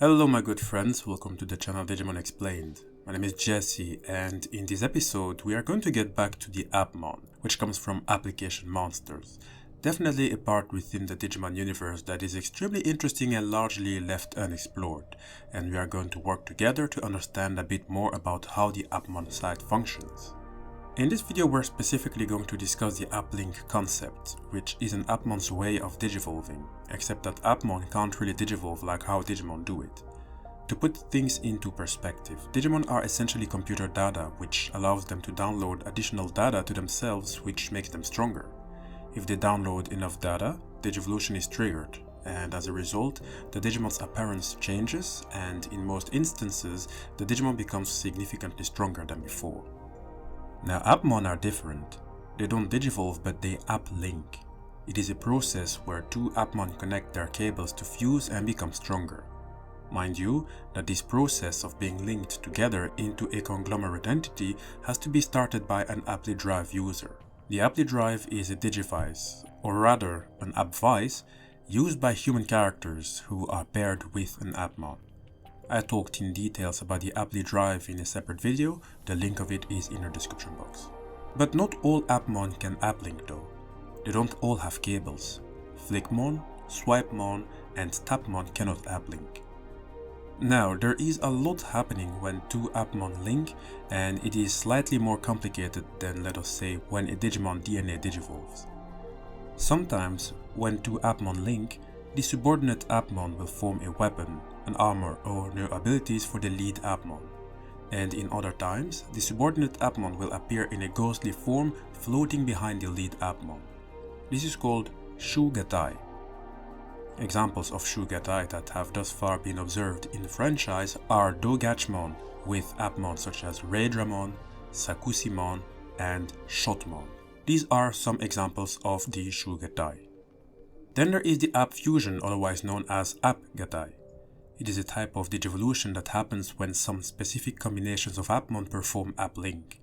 Hello my good friends, welcome to the channel Digimon Explained. My name is Jesse and in this episode we are going to get back to the Appmon, which comes from application monsters. Definitely a part within the Digimon universe that is extremely interesting and largely left unexplored, and we are going to work together to understand a bit more about how the Appmon site functions. In this video we're specifically going to discuss the Applink concept, which is an Appmon's way of digivolving, except that Appmon can't really digivolve like how Digimon do it. To put things into perspective, Digimon are essentially computer data, which allows them to download additional data to themselves, which makes them stronger. If they download enough data, Digivolution is triggered, and as a result, the Digimon's appearance changes, and in most instances, the Digimon becomes significantly stronger than before. Now Appmon are different. They don't digivolve but they Applink. It is a process where two Appmon connect their cables to fuse and become stronger. Mind you, that this process of being linked together into a conglomerate entity has to be started by an Appli Drive user. The Appli Drive is a DIGIVICE, or rather an AppVice, used by human characters who are paired with an Appmon. I talked in details about the Appli Drive in a separate video, the link of it is in the description box. But not all Appmon can Applink though. They don't all have cables. Flickmon, Swipemon and Tapmon cannot Applink. Now there is a lot happening when two Appmon link, and it is slightly more complicated than, let us say, when a Digimon DNA digivolves. Sometimes when two Appmon link, the subordinate Appmon will form a weapon, an armor or new abilities for the lead Appmon. And in other times, the subordinate Appmon will appear in a ghostly form floating behind the lead Appmon. This is called Chou Gattai. Examples of Chou Gattai that have thus far been observed in the franchise are Dogachmon with Appmon such as Raidramon, Sakusimon and Shotmon. These are some examples of the Chou Gattai. Then there is the Appfusion, otherwise known as AppGattai. It is a type of digivolution that happens when some specific combinations of Appmon perform Applink.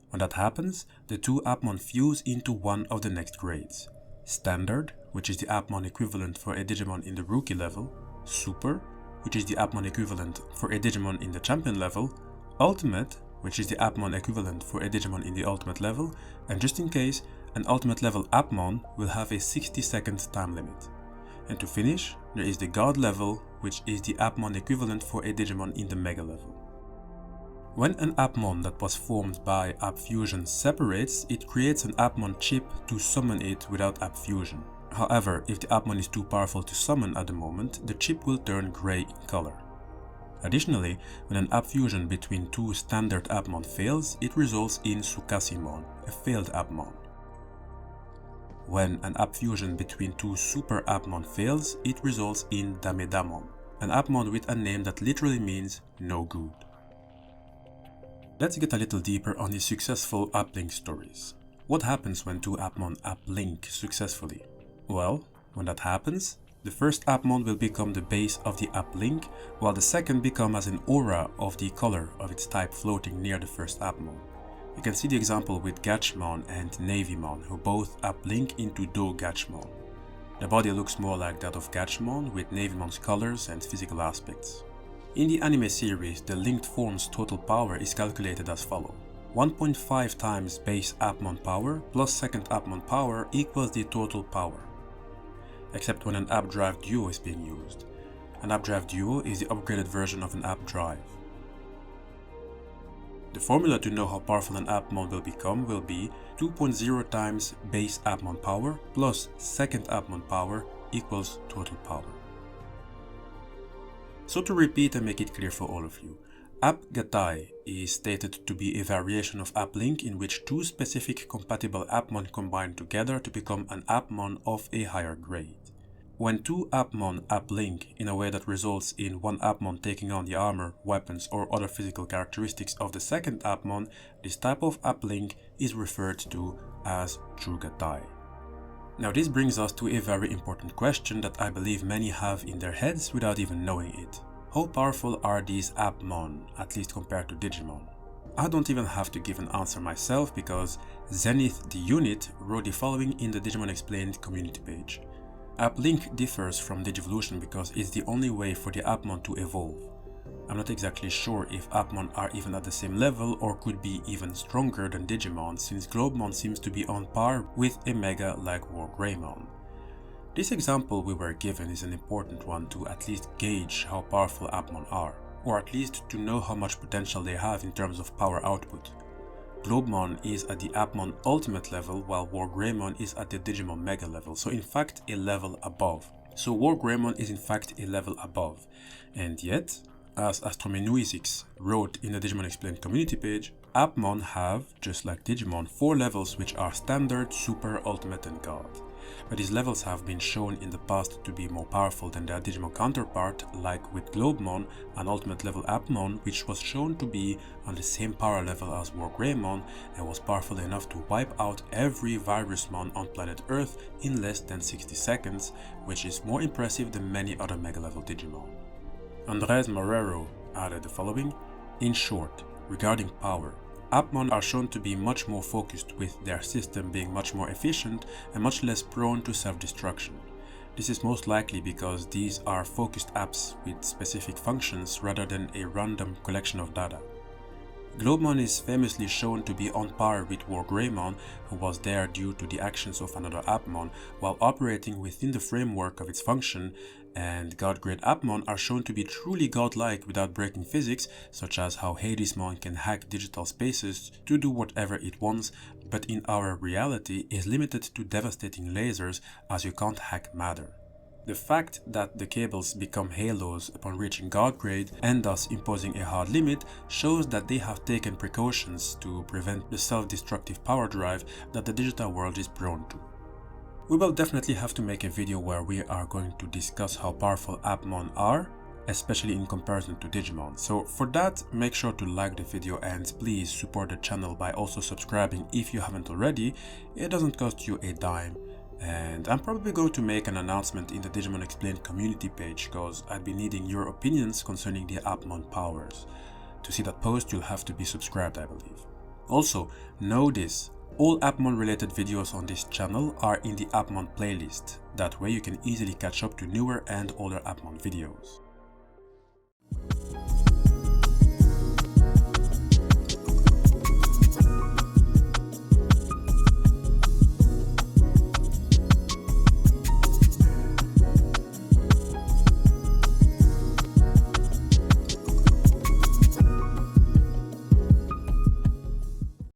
When that happens, the two Appmon fuse into one of the next grades. Standard, which is the Appmon equivalent for a Digimon in the Rookie level, Super, which is the Appmon equivalent for a Digimon in the Champion level, Ultimate, which is the Appmon equivalent for a Digimon in the Ultimate level, and just in case, an Ultimate level Appmon will have a 60-second time limit. And to finish, there is the God level, which is the Appmon equivalent for a Digimon in the Mega level. When an Appmon that was formed by Appfusion separates, it creates an Appmon Chip to summon it without Appfusion. However, if the Appmon is too powerful to summon at the moment, the chip will turn grey in color. Additionally, when an Appfusion between two standard Appmon fails, it results in Sukasimon, a failed Appmon. When an Appfusion between two Super Appmon fails, it results in Damedamon, an Appmon with a name that literally means no good. Let's get a little deeper on the successful Applink stories. What happens when two Appmon Applink successfully? Well, when that happens, the first Appmon will become the base of the Applink, while the second becomes as an aura of the color of its type floating near the first Appmon. You can see the example with Gatchmon and Navymon, who both Applink into Dogachmon. The body looks more like that of Gatchmon with Navymon's colors and physical aspects. In the anime series, the linked form's total power is calculated as follows. 1.5 times base Appmon power plus second Appmon power equals the total power. Except when an App Drive Duo is being used. An App Drive Duo is the upgraded version of an App Drive. The formula to know how powerful an Appmon will become will be 2.0 times base Appmon power plus second Appmon power equals total power. So to repeat and make it clear for all of you, AppGattai is stated to be a variation of Applink in which two specific compatible Appmon combine together to become an Appmon of a higher grade. When two Appmon Applink in a way that results in one Appmon taking on the armor, weapons or other physical characteristics of the second Appmon, this type of Applink is referred to as Chou Gattai. Now this brings us to a very important question that I believe many have in their heads without even knowing it. How powerful are these Appmon, at least compared to Digimon? I don't even have to give an answer myself because Zenith the Unit wrote the following in the Digimon Explained community page. Applink differs from Digivolution because it's the only way for the Appmon to evolve. I'm not exactly sure if Appmon are even at the same level or could be even stronger than Digimon, since Globemon seems to be on par with a mega like Wargreymon. This example we were given is an important one to at least gauge how powerful Appmon are, or at least to know how much potential they have in terms of power output. Globemon is at the Appmon Ultimate level, while Wargreymon is at the Digimon Mega level, so in fact a level above. So Wargreymon is in fact a level above, and yet, as Astromenuisics wrote in the Digimon Explained community page, Appmon have, just like Digimon, 4 levels which are Standard, Super, Ultimate and God. But these levels have been shown in the past to be more powerful than their Digimon counterpart, like with Globemon, an Ultimate level Appmon, which was shown to be on the same power level as Wargreymon and was powerful enough to wipe out every Virusmon on planet Earth in less than 60 seconds, which is more impressive than many other Mega level Digimon. Andres Marrero added the following: in short, regarding power, Appmon are shown to be much more focused, with their system being much more efficient and much less prone to self-destruction. This is most likely because these are focused apps with specific functions rather than a random collection of data. Globemon is famously shown to be on par with Wargreymon, who was there due to the actions of another Appmon while operating within the framework of its function, and God-grade Appmon are shown to be truly godlike without breaking physics, such as how Hadesmon can hack digital spaces to do whatever it wants, but in our reality is limited to devastating lasers, as you can't hack matter. The fact that the cables become halos upon reaching God grade and thus imposing a hard limit shows that they have taken precautions to prevent the self-destructive power drive that the digital world is prone to. We will definitely have to make a video where we are going to discuss how powerful Appmon are, especially in comparison to Digimon. So for that, make sure to like the video and please support the channel by also subscribing if you haven't already. It doesn't cost you a dime. And I'm probably going to make an announcement in the Digimon Explained community page, because I'd be needing your opinions concerning the Appmon powers. To see that post, you'll have to be subscribed, I believe. Also, know this: all Appmon related videos on this channel are in the Appmon playlist. That way you can easily catch up to newer and older Appmon videos.